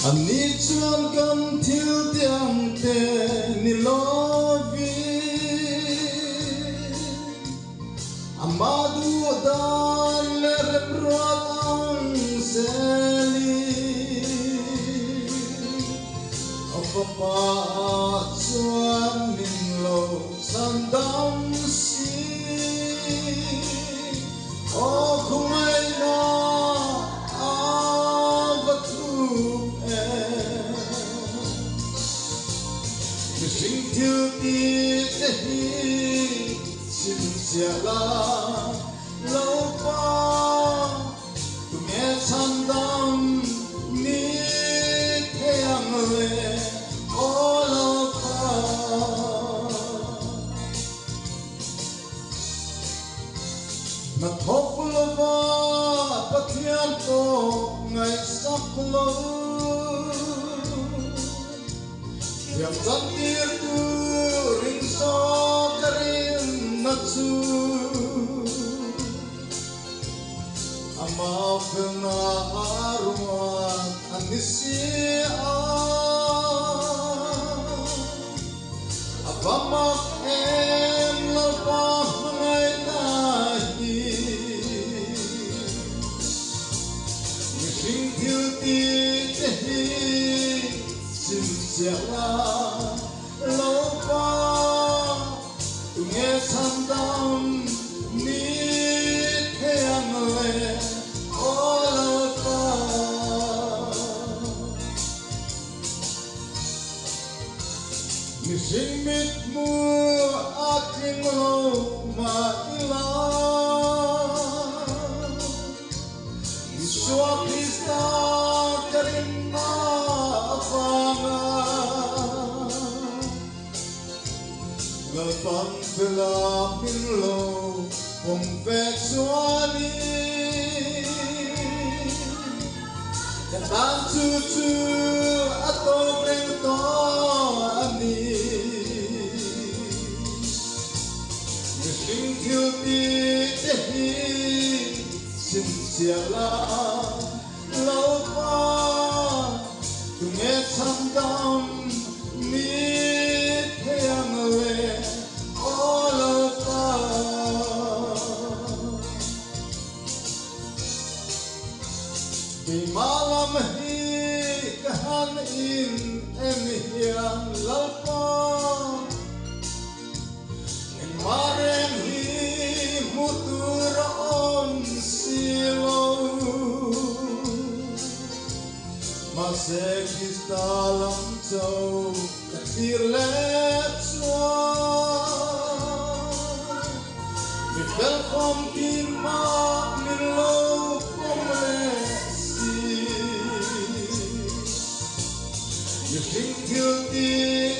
anh đi chuan cầm thiếu tiếng tê ni lovi amadu dan le rebrat ang seli apapa chuan min lo sandam si o khumai na Sing till the sin sia la lâu pa tu nghe san dam ni thang le o lâu pa na thop lo va pathian to ngai sak lo yang cantik tu ringso karin natsu ama pena arwan anisi apamak em lapah ngai nahi mising thiu ti tehi sia la lâu pa tu nghe san dam ni thang le o lâu pa mi sing mit mu aking lo ma ila iswa krista karinna apanga Galpang pelapin lo konfeksuani Katan cucu atau brengto ani Mising tiupi tehi sin siala Laupa tunget sandam ni thang le Di malam hikahan in emihian lalpa Yang maren hi muturon silo Masekis dalam jauh katir lecua Welkom kima milo pomesi You think you'll be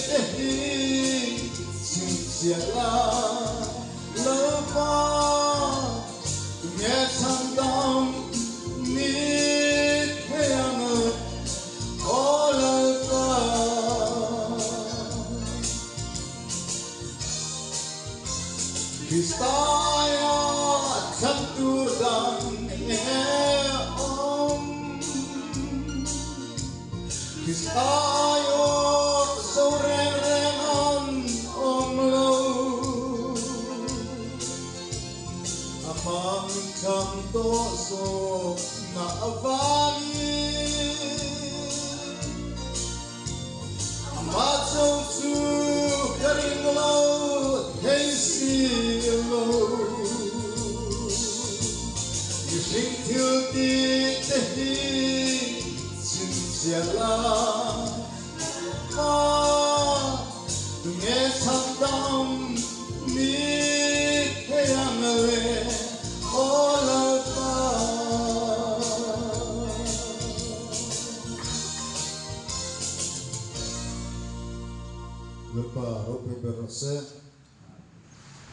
sin siala lova Tu nghe sang dam ni thang o lova Kristaya cantur dan om Kristayo sorengan om lo Amang canto so na avani Amato su karing lo Hey You think you'll be the heat since you're